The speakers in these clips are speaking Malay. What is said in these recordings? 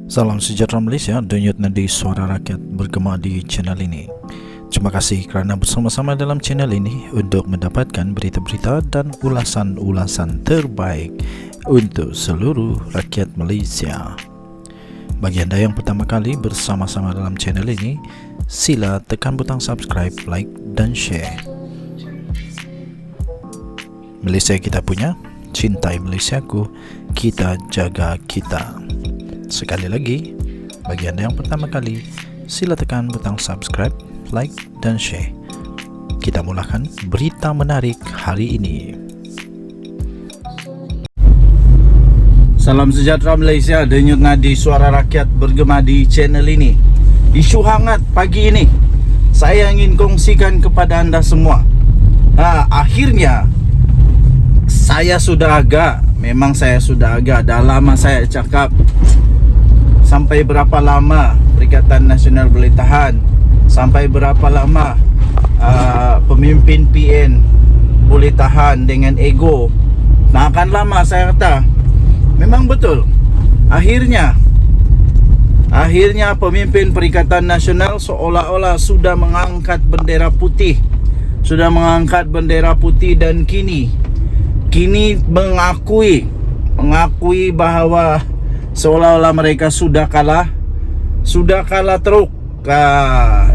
Salam sejahtera Malaysia, denyut nadi suara rakyat bergema di channel ini. Terima kasih kerana bersama-sama dalam channel ini untuk mendapatkan berita-berita dan ulasan-ulasan terbaik untuk seluruh rakyat Malaysia. Bagi anda yang pertama kali bersama-sama dalam channel ini, sila tekan butang subscribe, like dan share. Malaysia kita punya, cintai Malaysiaku, kita jaga kita. Sekali lagi, bagi anda yang pertama kali, sila tekan butang subscribe, like dan share. Kita mulakan berita menarik hari ini. Salam sejahtera Malaysia, denyut nadi suara rakyat bergema di channel ini. Isu hangat pagi ini saya ingin kongsikan kepada anda semua. Akhirnya saya sudah agak, dah lama saya cakap. Sampai berapa lama Perikatan Nasional boleh tahan? Sampai berapa lama pemimpin PN boleh tahan dengan ego? Nah, akan lama saya kata. Memang betul. Akhirnya pemimpin Perikatan Nasional seolah-olah sudah mengangkat bendera putih. Dan kini mengakui bahawa seolah-olah mereka sudah kalah teruk.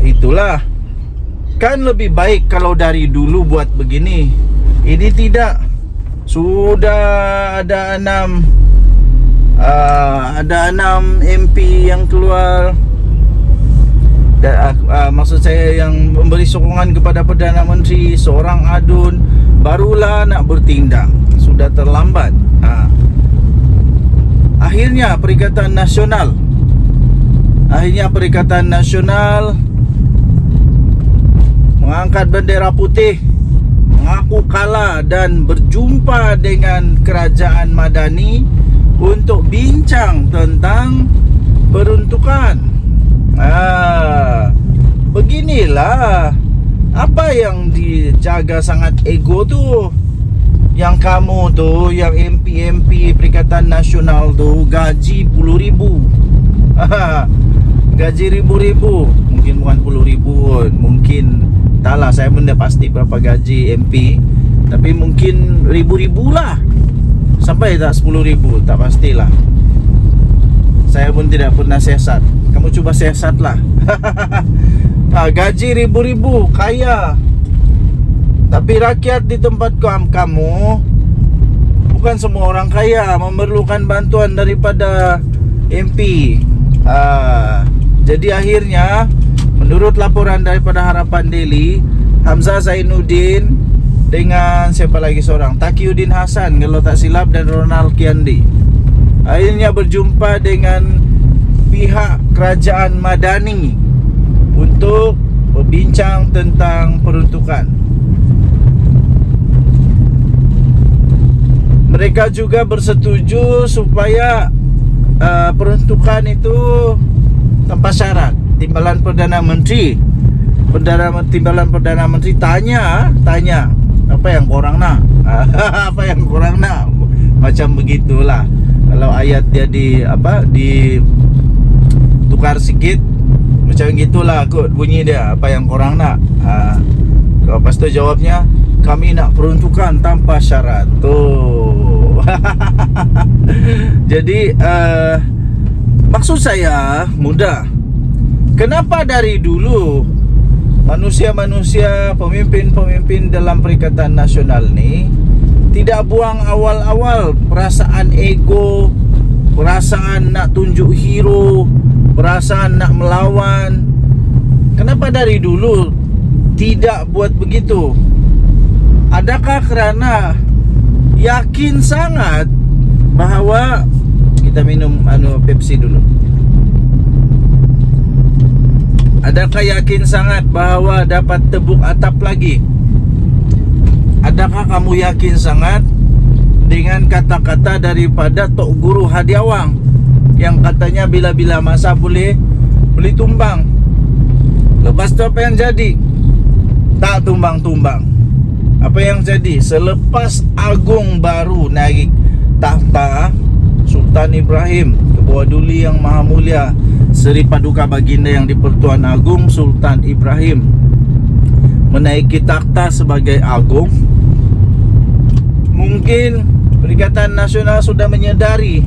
Itulah. Kan lebih baik kalau dari dulu buat begini. Ini tidak. Sudah ada 6 MP yang keluar. Maksud saya yang memberi sokongan kepada Perdana Menteri, seorang adun, barulah nak bertindak. Sudah terlambat. Akhirnya Perikatan Nasional mengangkat bendera putih, mengaku kalah dan berjumpa dengan Kerajaan Madani untuk bincang tentang peruntukan. Beginilah apa yang dijaga sangat ego tu. Yang kamu tu, yang MP Perikatan Nasional tu gaji puluh ribu. Gaji ribu-ribu. Mungkin bukan puluh ribu pun. Mungkin taklah, saya pun dah pasti berapa gaji MP. Tapi mungkin ribu-ribu lah. Sampai tak 10,000, tak pastilah. Saya pun tidak pernah siasat. Kamu cuba siasat lah. Gaji ribu-ribu, kaya. Tapi rakyat di tempat kamu, bukan semua orang kaya, memerlukan bantuan daripada MP. Jadi akhirnya, menurut laporan daripada Harapan Daily, Hamzah Zainuddin dengan siapa lagi seorang, Taqiyuddin Hasan kalau tak silap, dan Ronald Kiandi, akhirnya berjumpa dengan pihak Kerajaan Madani untuk berbincang tentang peruntukan. Mereka juga bersetuju supaya peruntukan itu tanpa syarat. Timbalan Perdana Menteri tanya apa yang korang nak? Apa yang korang nak? Macam begitulah. Kalau ayat dia tukar sikit, macam gitulah kot bunyi dia. Apa yang korang nak? Lepas tu jawabnya, kami nak peruntukan tanpa syarat. Tuh. Jadi maksud saya mudah. Kenapa dari dulu manusia-manusia, pemimpin-pemimpin dalam Perikatan Nasional ni tidak buang awal-awal perasaan ego, perasaan nak tunjuk hero, perasaan nak melawan? Kenapa dari dulu tidak buat begitu? Adakah kerana yakin sangat bahawa, kita minum Pepsi dulu. Adakah yakin sangat bahawa dapat tebuk atap lagi? Adakah kamu yakin sangat dengan kata-kata daripada Tok Guru Hadiawang yang katanya bila-bila masa boleh tumbang? Lepas tu apa yang jadi? Tak tumbang-tumbang. Apa yang jadi? Selepas Agung baru naik tahta, Sultan Ibrahim, Ketua Duli Yang Maha Mulia Seri Paduka Baginda Yang di-Pertuan Agong Sultan Ibrahim menaiki takhta sebagai agung, mungkin Perikatan Nasional sudah menyadari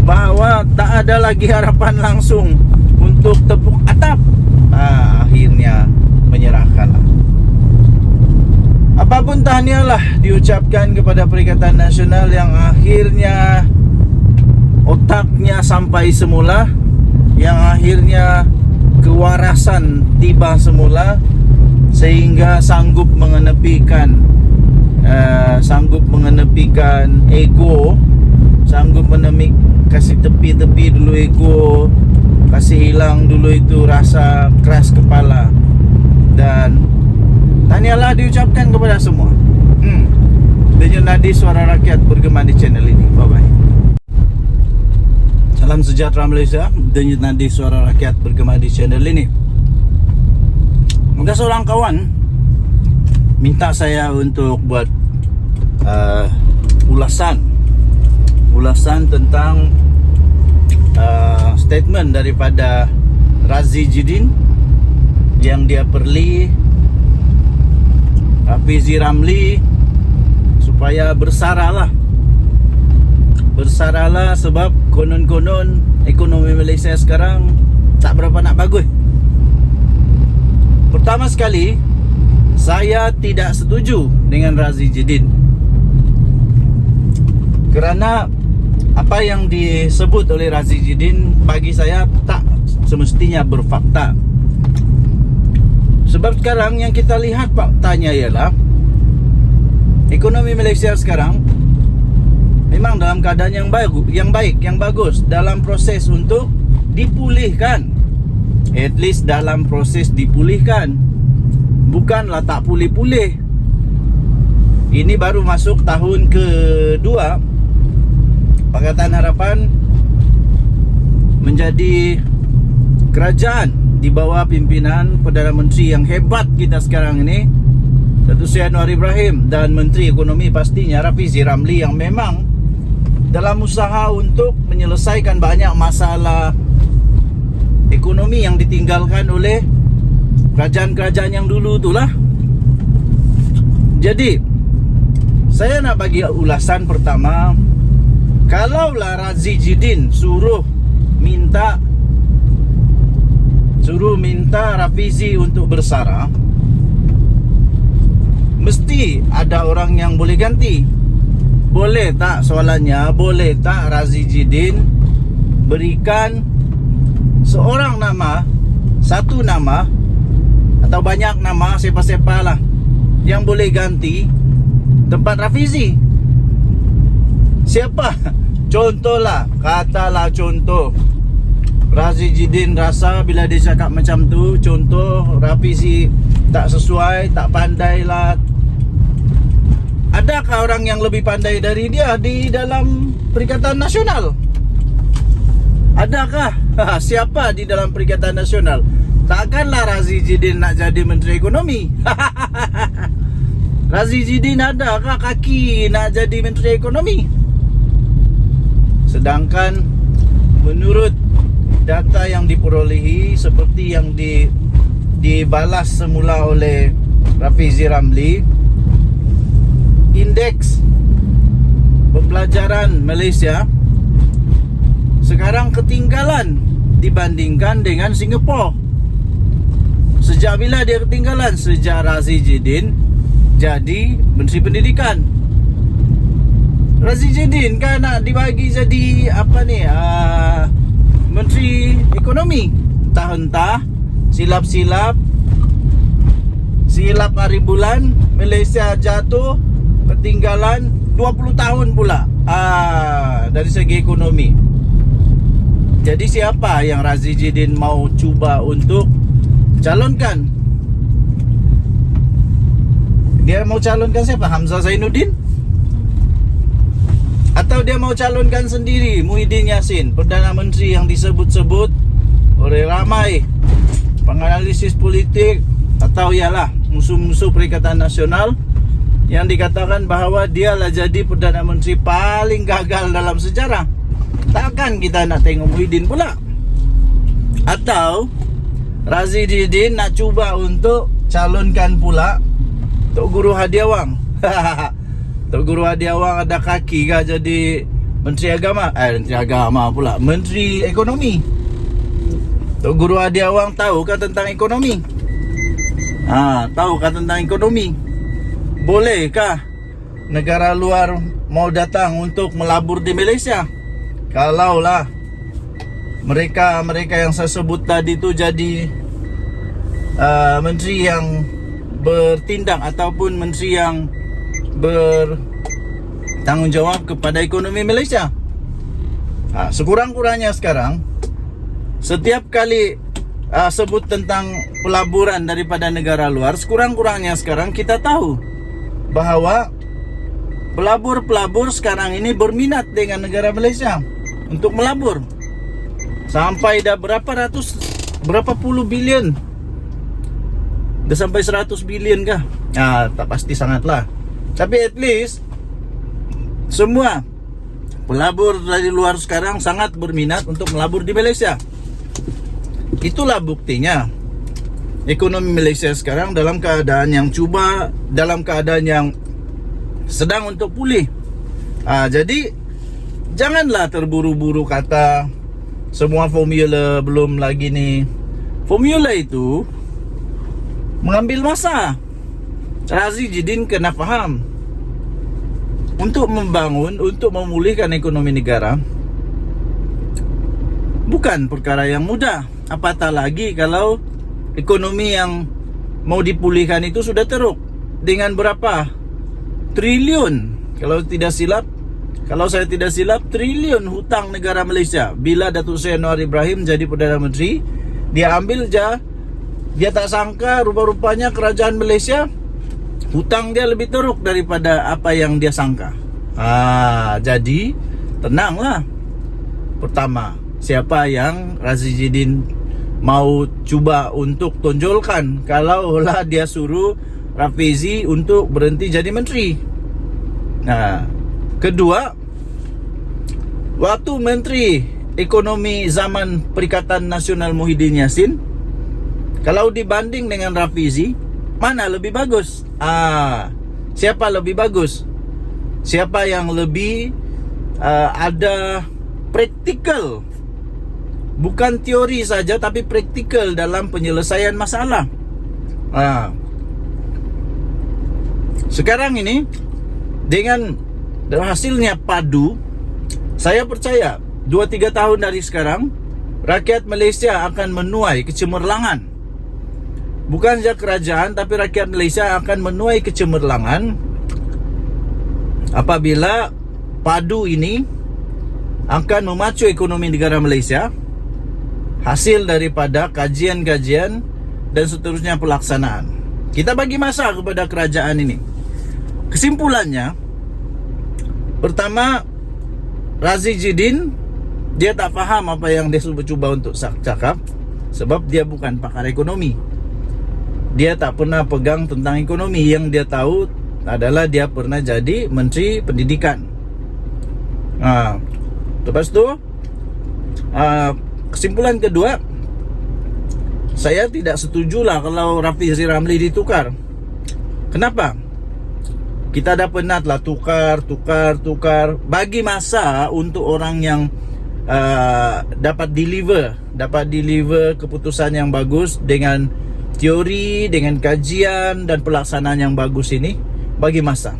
bahawa tak ada lagi harapan langsung untuk tepuk atap. Akhirnya menyerahkanlah. Apapun tahniahlah diucapkan kepada Perikatan Nasional yang akhirnya otaknya sampai semula, yang akhirnya kewarasan tiba semula, sehingga sanggup mengenepikan ego, sanggup kasih tepi-tepi dulu ego, kasih hilang dulu itu rasa keras kepala. Dan tahniahlah diucapkan kepada semua. Denyut nadi suara rakyat bergema di channel ini. Bye bye. Salam sejahtera Malaysia. Denyut nadi suara rakyat bergema di channel ini. Ada seorang kawan minta saya untuk buat ulasan tentang statement daripada Razi Jidin yang dia perli Rafizi Ramli supaya bersaralah sebab konon-konon ekonomi Malaysia sekarang tak berapa nak bagus. Pertama sekali, saya tidak setuju dengan Razi Jidin, kerana apa yang disebut oleh Razi Jidin bagi saya tak semestinya berfakta. Sebab sekarang yang kita lihat faktanya ialah ekonomi Malaysia sekarang memang dalam keadaan yang bagus, dalam proses untuk dipulihkan. At least dalam proses dipulihkan, bukanlah tak pulih-pulih. Ini baru masuk tahun kedua Pakatan Harapan menjadi kerajaan di bawah pimpinan Perdana Menteri yang hebat kita sekarang ini, Datuk Seri Anwar Ibrahim, dan Menteri Ekonomi pastinya Rafizi Ramli, yang memang dalam usaha untuk menyelesaikan banyak masalah ekonomi yang ditinggalkan oleh kerajaan-kerajaan yang dulu itulah. Jadi saya nak bagi ulasan pertama. Kalaulah Razi Jidin suruh minta Rafizi untuk bersara, mesti ada orang yang boleh ganti. Boleh tak, soalannya, boleh tak Razi Jidin berikan seorang nama, satu nama atau banyak nama, siapa-siapa lah yang boleh ganti tempat Rafizi? Siapa? Contohlah, katalah contoh Razi Jidin rasa bila dia cakap macam tu, contoh Rafizi tak sesuai, tak pandai lah. Adakah orang yang lebih pandai dari dia di dalam Perikatan Nasional? Adakah? Siapa di dalam Perikatan Nasional? Takkanlah Razi Jidin nak jadi Menteri Ekonomi. Razi Jidin adakah kaki nak jadi Menteri Ekonomi? Sedangkan menurut data yang diperolehi seperti yang dibalas semula oleh Rafizi Ramli, indeks pembelajaran Malaysia sekarang ketinggalan dibandingkan dengan Singapura. Sejak bila dia ketinggalan? Sejak Razi Jidin jadi Menteri Pendidikan. Razi Jidin kan nak dibagi jadi Menteri Ekonomi. Entah silap hari bulan Malaysia jatuh, ketinggalan 20 tahun pula dari segi ekonomi. Jadi siapa yang Razi Jidin mau cuba untuk calonkan? Dia mau calonkan siapa? Hamzah Zainuddin? Atau dia mau calonkan sendiri Muhyiddin Yassin, Perdana Menteri yang disebut-sebut oleh ramai penganalisis politik atau ialah musuh-musuh Perikatan Nasional yang dikatakan bahawa dialah jadi Perdana Menteri paling gagal dalam sejarah. takkan kita nak tengok Muhyiddin pula. Atau Razidin nak cuba untuk calonkan pula Tok Guru Hadiawang. Tok Guru Hadiawang ada kaki kah jadi Menteri Agama? Menteri Agama pula, Menteri Ekonomi. Tok Guru Hadiawang tahukah tentang ekonomi? Tahukah tentang ekonomi? Bolehkah negara luar mau datang untuk melabur di Malaysia? Kalaulah mereka yang saya sebut tadi tu jadi menteri yang bertindak ataupun menteri yang bertanggungjawab kepada ekonomi Malaysia. Sekurang-kurangnya sekarang setiap kali sebut tentang pelaburan daripada negara luar, sekurang-kurangnya sekarang kita tahu bahawa pelabur-pelabur sekarang ini berminat dengan negara Malaysia untuk melabur. Sampai dah berapa puluh bilion. Dah sampai 100 bilion kah? Tak pasti sangatlah. Tapi at least semua pelabur dari luar sekarang sangat berminat untuk melabur di Malaysia. Itulah buktinya ekonomi Malaysia sekarang dalam keadaan yang sedang untuk pulih. Jadi janganlah terburu-buru kata semua formula belum lagi ni. Formula itu mengambil masa. Razidin kena faham, untuk memulihkan ekonomi negara bukan perkara yang mudah. Apatah lagi kalau ekonomi yang mau dipulihkan itu sudah teruk dengan berapa triliun, kalau saya tidak silap triliun hutang negara Malaysia. Bila Datuk Seri Anwar Ibrahim jadi Perdana Menteri, dia ambil dia tak sangka rupa-rupanya kerajaan Malaysia hutang dia lebih teruk daripada apa yang dia sangka. Jadi tenanglah. Pertama, siapa yang Razidin mau cuba untuk tonjolkan kalaulah dia suruh Rafizi untuk berhenti jadi menteri. Kedua, waktu Menteri Ekonomi zaman Perikatan Nasional Muhyiddin Yassin, kalau dibanding dengan Rafizi, mana lebih bagus? Siapa lebih bagus? Siapa yang lebih ada praktikal, bukan teori saja tapi praktikal dalam penyelesaian masalah. Sekarang ini dengan hasilnya padu, saya percaya 2-3 tahun dari sekarang rakyat Malaysia akan menuai kecemerlangan. Bukan saja kerajaan, tapi rakyat Malaysia akan menuai kecemerlangan apabila padu ini akan memacu ekonomi negara Malaysia, hasil daripada kajian-kajian dan seterusnya pelaksanaan. Kita bagi masa kepada kerajaan ini. Kesimpulannya, pertama, Razidin dia tak faham apa yang dia cuba untuk cakap, sebab dia bukan pakar ekonomi. Dia tak pernah pegang tentang ekonomi. Yang dia tahu adalah dia pernah jadi Menteri Pendidikan. Lepas tu, kesimpulan kedua, saya tidak setujulah kalau Rafizi Ramli ditukar. Kenapa? Kita dah penatlah tukar. Bagi masa untuk orang yang dapat deliver keputusan yang bagus dengan teori, dengan kajian dan pelaksanaan yang bagus ini. Bagi masa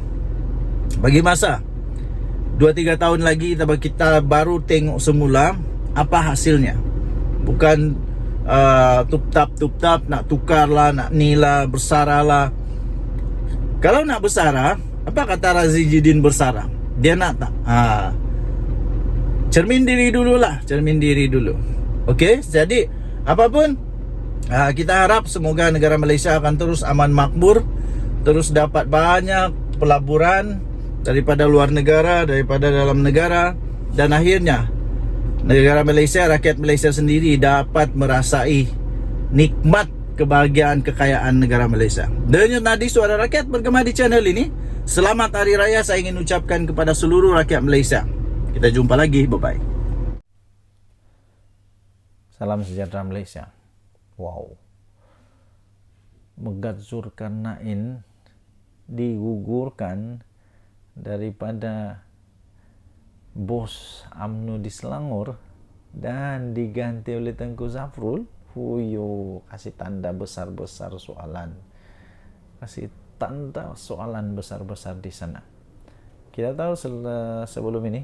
2-3 tahun lagi kita baru tengok semula apa hasilnya. Bukan tup-tap nak tukarlah, nak nilah, bersaralah. Kalau nak bersara, apa kata Razidin bersara? Dia nak tak? Cermin diri dulu. Okey, jadi apapun, kita harap semoga negara Malaysia akan terus aman makmur, terus dapat banyak pelaburan daripada luar negara, daripada dalam negara, dan akhirnya negara Malaysia, rakyat Malaysia sendiri dapat merasai nikmat kebahagiaan kekayaan negara Malaysia. Denyut Nadi Suara Rakyat bergema di channel ini. Selamat Hari Raya saya ingin ucapkan kepada seluruh rakyat Malaysia. Kita jumpa lagi, bye-bye. Salam sejahtera Malaysia. Wow. Megat Zulkarnain digugurkan daripada bos UMNO di Selangor dan diganti oleh Tengku Zafrul. Huyo, kasih tanda besar-besar soalan. Kasih tanda soalan besar-besar di sana. Kita tahu sebelum ini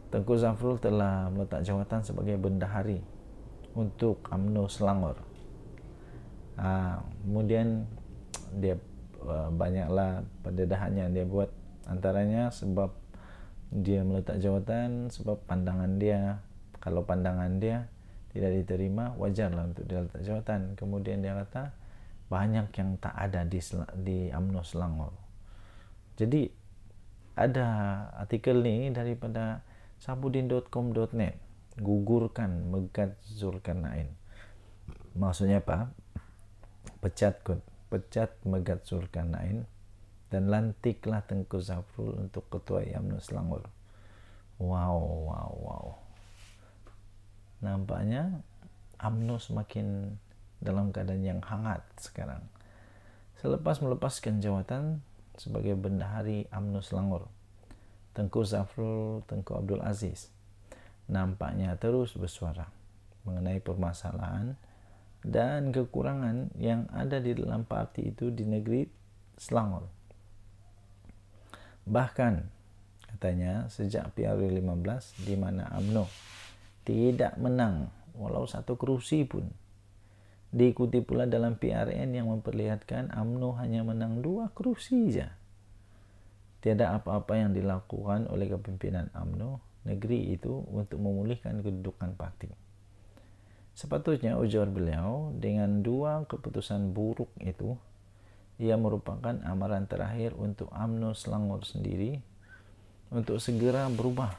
Tengku Zafrul telah meletak jawatan sebagai bendahari untuk UMNO Selangor. Kemudian dia banyaklah pendedahan yang dia buat, antaranya sebab dia meletak jawatan sebab pandangan dia, kalau pandangan dia tidak diterima wajarlah untuk dia letak jawatan. Kemudian dia kata banyak yang tak ada di UMNO Selangor. Jadi ada artikel ni daripada sabudin.com.net, gugurkan Megat Zulkarnain. Maksudnya apa? Pecat Megat Zulkarnain dan lantiklah Tengku Zafrul untuk ketua UMNO Selangor. Wow. Nampaknya UMNO semakin dalam keadaan yang hangat sekarang. Selepas melepaskan jawatan sebagai bendahari UMNO Selangor, Tengku Zafrul, Tengku Abdul Aziz nampaknya terus bersuara mengenai permasalahan dan kekurangan yang ada di dalam parti itu di negeri Selangor. Bahkan katanya sejak PRU15 di mana UMNO tidak menang walau satu kerusi pun, diikuti pula dalam PRN yang memperlihatkan UMNO hanya menang 2 kerusi saja. Tiada apa-apa yang dilakukan oleh kepimpinan UMNO negeri itu untuk memulihkan kedudukan parti. Sepatutnya, ujar beliau, dengan 2 keputusan buruk itu, ia merupakan amaran terakhir untuk UMNO Selangor sendiri untuk segera berubah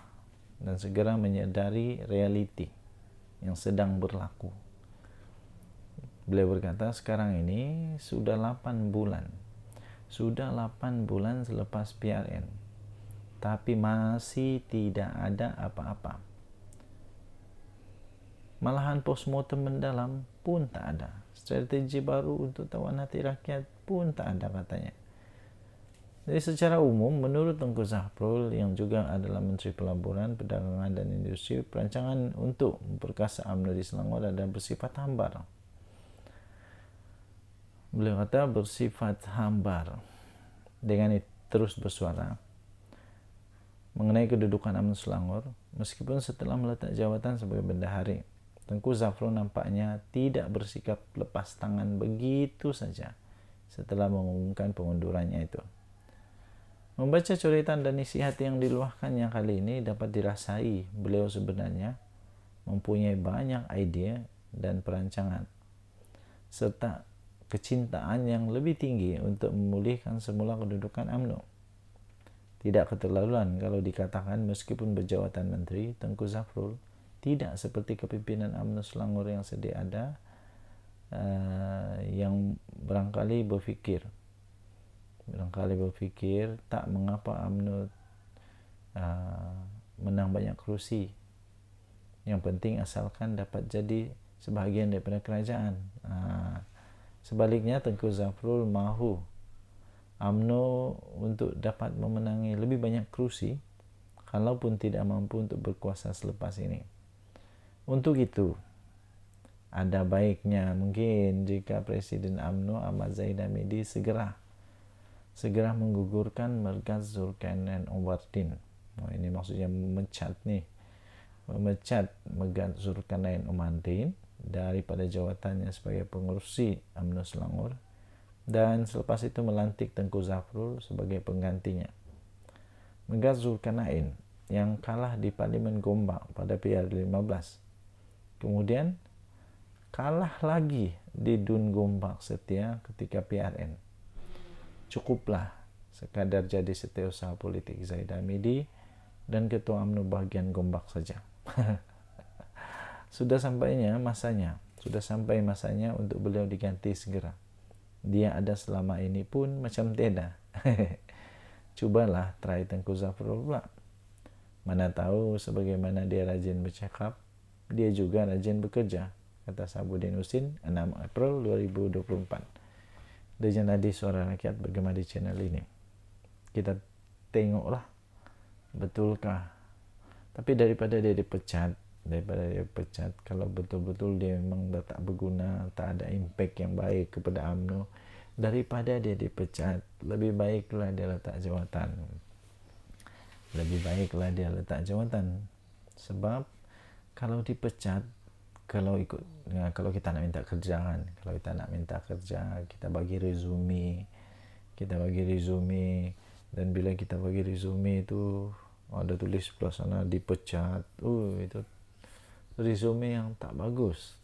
dan segera menyadari realiti yang sedang berlaku. Beliau berkata, sekarang ini sudah 8 bulan selepas PRN, tapi masih tidak ada apa-apa. Malahan postmortem mendalam pun tak ada. Strategi baru untuk tawan hati rakyat pun tak ada, katanya. Jadi secara umum, menurut Tengku Zafrul yang juga adalah Menteri Pelaburan, Perdagangan dan Industri, perancangan untuk memperkasa UMNO di Selangor adalah bersifat hambar. Beliau kata bersifat hambar. Dengan itu terus bersuara mengenai kedudukan UMNO Selangor, meskipun setelah meletak jawatan sebagai bendahari, Tengku Zafrul nampaknya tidak bersikap lepas tangan begitu saja setelah mengumumkan pengundurannya itu. Membaca coretan dan isi hati yang diluahkannya kali ini dapat dirasai beliau sebenarnya mempunyai banyak ide dan perancangan, serta kecintaan yang lebih tinggi untuk memulihkan semula kedudukan UMNO. Tidak keterlaluan kalau dikatakan meskipun berjawatan menteri, Tengku Zafrul tidak seperti kepimpinan UMNO Selangor yang sedia ada, yang barangkali berfikir tak mengapa UMNO menang banyak kerusi, yang penting asalkan dapat jadi sebahagian daripada kerajaan. Sebaliknya, Tengku Zafrul mahu UMNO untuk dapat memenangi lebih banyak kerusi kalaupun tidak mampu untuk berkuasa selepas ini. Untuk itu, ada baiknya mungkin jika Presiden UMNO Ahmad Zahid Hamidi segera menggugurkan Megat Zulkarnain Omardin. Ini maksudnya memecat Megat Zulkarnain Omardin daripada jawatannya sebagai pengerusi UMNO Selangor, dan selepas itu melantik Tengku Zafrul sebagai penggantinya. Megat Zulkarnain yang kalah di Parlimen Gombak pada PR15, kemudian kalah lagi di Dun Gombak Setia ketika PRN. Cukuplah sekadar jadi setiausaha politik Zahid Hamidi dan Ketua UMNO bagian Gombak saja. Sudah sampai masanya untuk beliau diganti segera. Dia ada selama ini pun macam tiada. Cubalah try Tengku Zafrul pula. Mana tahu sebagaimana dia rajin bercakap, dia juga rajin bekerja, kata Sabudin Husin 6 April 2024. Dejan Nadi Suara Rakyat bergema di channel ini. Kita tengoklah betulkah. Tapi daripada dia dipecat, kalau betul-betul dia memang dah tak berguna, tak ada impact yang baik kepada UMNO, daripada dia dipecat, lebih baiklah dia letak jawatan. Sebab kalau dipecat, kalau kita nak minta kerja kan, kita bagi resume, dan bila kita bagi resume itu ada tulis sebelah sana dipecat, itu resume yang tak bagus.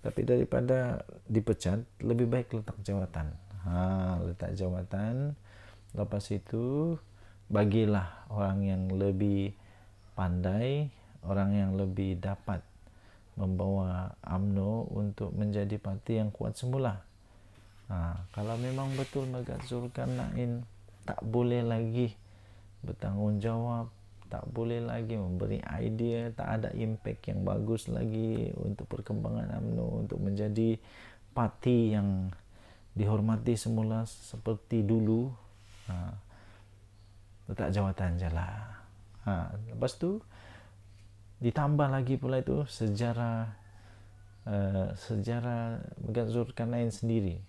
Tapi daripada dipecat, lebih baik letak jawatan. Letak jawatan. Lepas itu bagilah orang yang lebih pandai, orang yang lebih dapat membawa UMNO untuk menjadi parti yang kuat semula. Kalau memang betul Megat Zulkarnain tak boleh lagi bertanggungjawab, tak boleh lagi memberi idea, tak ada impact yang bagus lagi untuk perkembangan UMNO, untuk menjadi parti yang dihormati semula seperti dulu, letak jawatan je lah. Lepas tu ditambah lagi pula itu sejarah Megat Zulkarnain sendiri.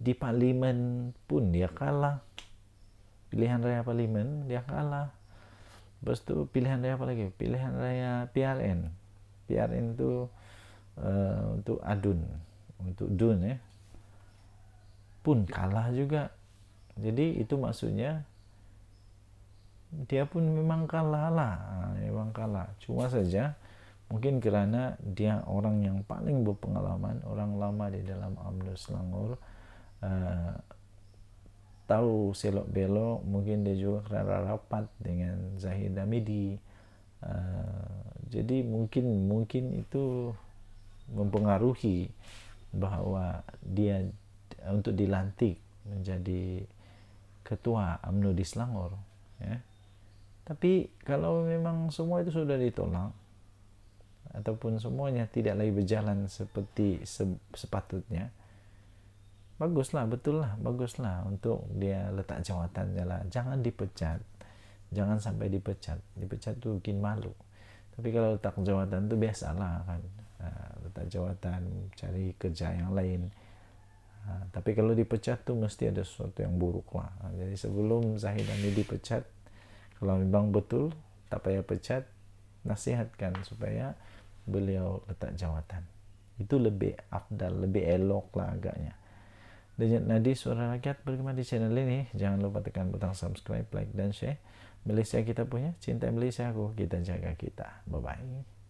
Di parlimen pun dia kalah, pilihan raya parlimen dia kalah. Lepas tu pilihan raya apa lagi? Pilihan raya PRN tu untuk DUN pun kalah juga. Jadi itu maksudnya dia pun memang kalah lah. Cuma saja mungkin kerana dia orang yang paling berpengalaman, orang lama di dalam UMNO Selangor, tahu selok belok, mungkin dia juga kerana rapat dengan Zahid Hamidi, jadi mungkin itu mempengaruhi bahawa dia untuk dilantik menjadi ketua UMNO di Selangor, ya. Tapi kalau memang semua itu sudah ditolak ataupun semuanya tidak lagi berjalan seperti sepatutnya, baguslah untuk dia letak jawatan jalan. Jangan dipecat, jangan sampai dipecat tu bikin malu. Tapi kalau letak jawatan tu biasalah kan, letak jawatan, cari kerja yang lain. Tapi kalau dipecat tu mesti ada sesuatu yang buruk lah. Jadi sebelum Zahid Hamidi dipecat, kalau memang betul tak payah pecat, nasihatkan supaya beliau letak jawatan. Itu lebih afdal, lebih elok lah agaknya. Dejan Nadi Suara Rakyat bergema di channel ini. Jangan lupa tekan butang subscribe, like dan share. Malaysia kita punya, cinta Malaysia aku, kita jaga kita. Bye bye.